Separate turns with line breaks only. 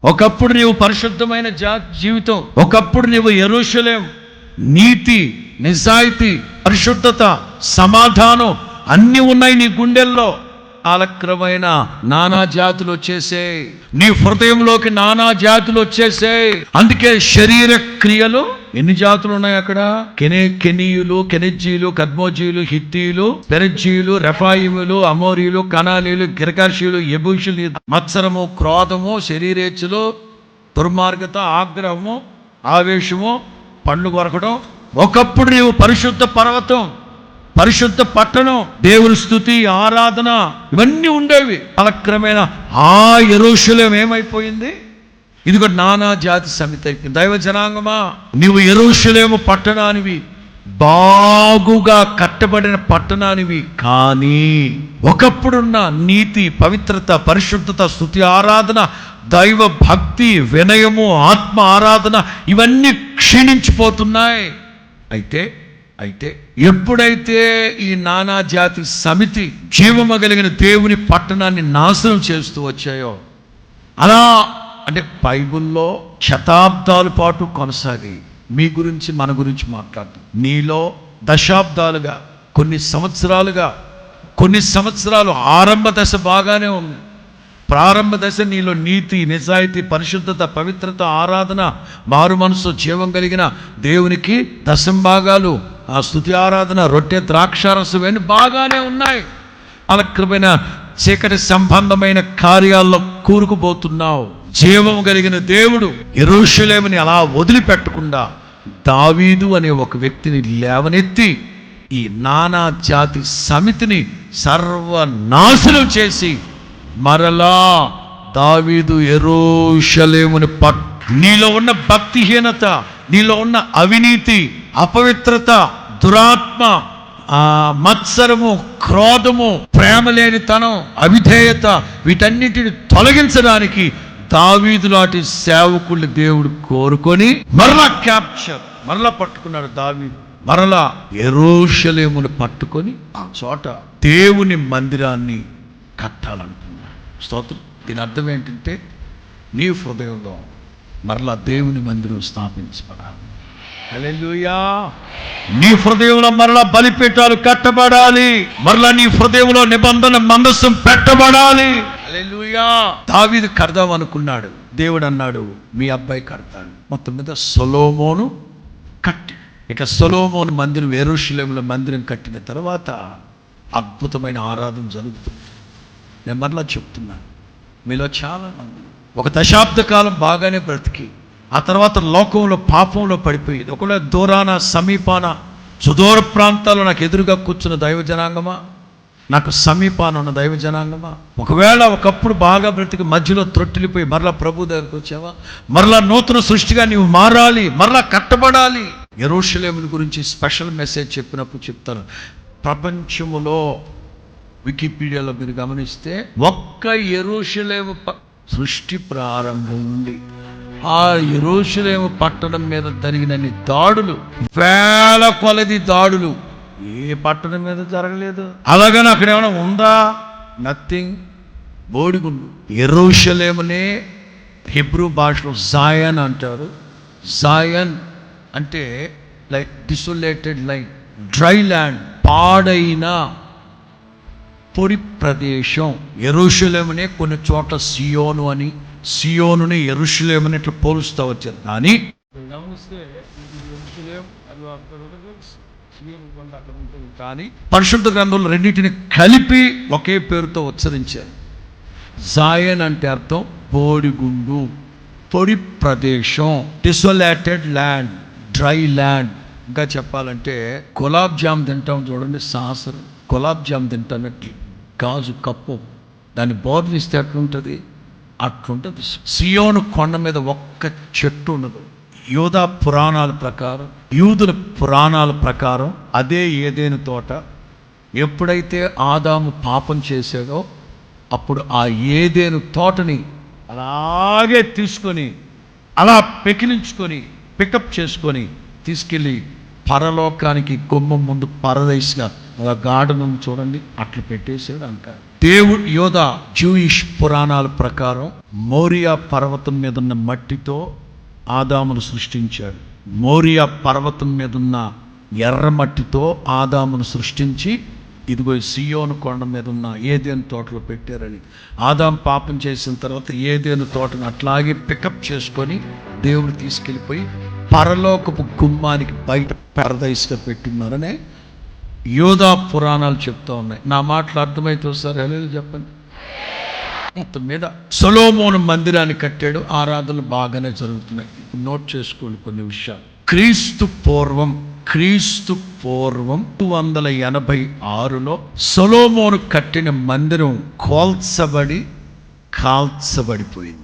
ఒకప్పుడు నీవు పరిశుద్ధమైన జీవితం, ఒకప్పుడు నీవు యెరూషలేం, నీతి, నిజాయితీ, పరిశుద్ధత, సమాధానం అన్నీ ఉన్నాయి నీ గుండెల్లో. కాలక్రమైన నానా జాతులు వచ్చేసాయి, నీ హృదయంలోకి నానా జాతులు వచ్చేసాయి. అందుకే శరీర క్రియలు ఎన్ని జాతులు ఉన్నాయి అక్కడ? కెనీయులు, కెనిజ్జీలు, కద్మోజీలు, హిత్తీయులు, పెరిజ్జీయులు, రెఫాయిములు, అమోరీలు, కనానీయులు, గిర్గాషీయులు, యెబూషీయులు, మత్సరము, క్రోధము, శరీరేచ్ఛలు, దుర్మార్గత, ఆగ్రహము, ఆవేశము, పండ్లు కొరకడం. ఒకప్పుడు నీవు పరిశుద్ధ పర్వతం, పరిశుద్ధ పట్టణం, దేవుని స్తుతి, ఆరాధన ఇవన్నీ ఉండేవి. కాలక్రమేణా ఆ యెరూషలేం ఏమైపోయింది? ఇది కూడా నానా జాతి సమితి అయిపోయింది. దైవ జనాంగమా, నీవు యెరూషలేము పట్టణానివి, బాగుగా కట్టబడిన పట్టణానివి. కానీ ఒకప్పుడున్న నీతి, పవిత్రత, పరిశుద్ధత, స్తుతి, ఆరాధన, దైవ భక్తి, వినయము, ఆత్మ ఆరాధన ఇవన్నీ క్షీణించిపోతున్నాయి. అయితే ఎప్పుడైతే ఈ నానా జాతి సమితి జీవము కలిగిన దేవుని పట్టణాన్ని నాశనం చేస్తూ వచ్చాయో, అలా అంటే బైబిల్లో శతాబ్దాల పాటు కొనసాగి మీ గురించి మన గురించి మాట్లాడుతుంది. నీలో దశాబ్దాలుగా, కొన్ని సంవత్సరాలు ఆరంభ దశ బాగానే ఉంది. ప్రారంభ దశ నీలో నీతి, నిజాయితీ, పరిశుద్ధత, పవిత్రత, ఆరాధన, మారు మనసు, జీవం కలిగిన దేవునికి దశంభాగాలు, ఆ స్తుతి, ఆరాధన, రొట్టె, ద్రాక్షారసం ఇవన్నీ బాగానే ఉన్నాయి. కాలక్రమేణా చీకటి సంబంధమైన కార్యాల్లో కూరుకుపోతున్నావు. జీవం కలిగిన దేవుడు యెరూషలేముని అలా వదిలిపెట్టకుండా దావీదు అనే ఒక వ్యక్తిని లేవనెత్తి ఈ నానా జాతి సమితిని సర్వనాశనం చేసి మరలా దావీదు యెరూషలేముని నీలో ఉన్న భక్తిహీనత, నీలో ఉన్న అవినీతి, అపవిత్రత, దురాత్మ, మత్సరము, క్రోధము, ప్రేమ లేనితనం, అవిధేయత వీటన్నిటిని తొలగించడానికి దావీదు లాంటి సేవకుల్ని దేవుడు కోరుకొని మరలా పట్టుకున్నాడు. దావీదు మరలా యెరూషలేమును పట్టుకొని ఆ చోట దేవుని మందిరాన్ని కట్టాలనుకున్నాడు. స్తోత్రం. దీని అర్థం ఏంటంటే నీ హృదయంలో మరలా దేవుని మందిరం స్థాపించబడాలి. హల్లెలూయా. నీ హృదయంలో మరలా బలిపీఠాలు కట్టబడాలి. మరలా నీ హృదయంలో నిబంధన మందసం పెట్టబడాలి. హల్లెలూయా. దావీదు కడదాం అనుకున్నాడు. దేవుడు అన్నాడు, మీ అబ్బాయి కడతాడు. మొత్తం మీద సొలొమోను కట్టి, ఇక సొలొమోను మందిరం, యెరూషలేములో మందిరం కట్టిన తర్వాత అద్భుతమైన ఆరాధన జరుగుతుంది. నేను మరలా చెప్తున్నాను, మీలో చాలా మంది ఒక దశాబ్ద కాలం బాగానే బ్రతికి ఆ తర్వాత లోకంలో పాపంలో పడిపోయేది. ఒకవేళ దూరాన, సమీపాన, సుదూర ప్రాంతాల్లో నాకు ఎదురుగా కూర్చున్న దైవ జనాంగమా, నాకు సమీపాన ఉన్న దైవ జనాంగమా, ఒకవేళ ఒకప్పుడు బాగా బ్రతికి మధ్యలో త్రొట్టిల్లిపోయి మరలా ప్రభు దగ్గరకు వచ్చావా, మరలా నూతన సృష్టిగా నీవు మారాలి, మరలా కట్టబడాలి. యెరూషలేముని గురించి స్పెషల్ మెసేజ్ చెప్పినప్పుడు చెప్తాను. ప్రపంచములో వికీపీడియాలో మీరు గమనిస్తే ఒక్క యెరూషలేము సృష్టి ప్రారంభం ఉంది. ఆ యెరూషలేము పట్టణం మీద జరిగినన్ని దాడులు, వేల కొలది దాడులు ఏ పట్టణం మీద జరగలేదు. అలాగని అక్కడ ఏమైనా ఉందా? నథింగ్. బోడిగుండు. యెరూషలేమునే హెబ్రూ భాషలో జాయన్ అంటారు. జాయన్ అంటే లైక్ డిసోలేటెడ్ లైన్, డ్రై ల్యాండ్, పాడైన పొడి ప్రదేశం. యెరూషలేమునే కొన్ని చోట్ల సియోను అని, సియోనుని యెరూషలేముని ఇట్లా పోలుస్తూ వచ్చారు. కానీ పరిశుద్ధ గ్రంథంలో రెండింటిని కలిపి ఒకే పేరుతో ఉచ్చరించారు. జాయన్ అంటే అర్థం బోడిగుండు, పొడి ప్రదేశం, డిసోలేటెడ్ ల్యాండ్, డ్రై ల్యాండ్. ఇంకా చెప్పాలంటే గులాబ్ జామ్ తింటాం చూడండి, సాసరు గులాబ్ జామ్ తింటానట్లు గాజు కప్పు దాన్ని బోర్నిస్తే అట్లుంటుంది, అట్లుంటుంది. సియోను కొండ మీద ఒక్క చెట్టు ఉండదు. యూదుల పురాణాల ప్రకారం అదే ఏదెను తోట. ఎప్పుడైతే ఆదాము పాపం చేశాడో అప్పుడు ఆ ఏదెను తోటని అలాగే తీసుకొని, అలా పెకిలించుకొని, పికప్ చేసుకొని తీసుకెళ్ళి పరలోకానికి గుమ్మం ముందు పరదైస్గా గార్డెన్ చూడండి అట్లా పెట్టేసాడు. అంట యోధ జూయిష్ పురాణాల ప్రకారం మోరియా పర్వతం మీద ఉన్న మట్టితో ఆదామును సృష్టించాడు. మోరియా పర్వతం మీద ఉన్న ఎర్ర మట్టితో ఆదామును సృష్టించి ఇదిగో సియోను కొండ మీద ఉన్న ఏదేను తోటలో పెట్టారని. ఆదాం పాపం చేసిన తర్వాత ఏదేను తోటను అట్లాగే పికప్ చేసుకొని దేవుడు తీసుకెళ్ళిపోయి పరలోకపు గుమ్మానికి బయట పారదైస్గా పెట్టినారనే యోధా పురాణాలు చెప్తా ఉన్నాయి. నా మాటలు అర్థమైతే సార్ హల్లెలూయా చెప్పండి. మొత్తం మీద సొలొమోను మందిరాన్ని కట్టాడు. ఆరాధనలు బాగానే జరుగుతున్నాయి. నోట్ చేసుకోండి కొన్ని విషయాలు. క్రీస్తు పూర్వం 286లో సొలొమోను కట్టిన మందిరం కాల్చబడిపోయింది.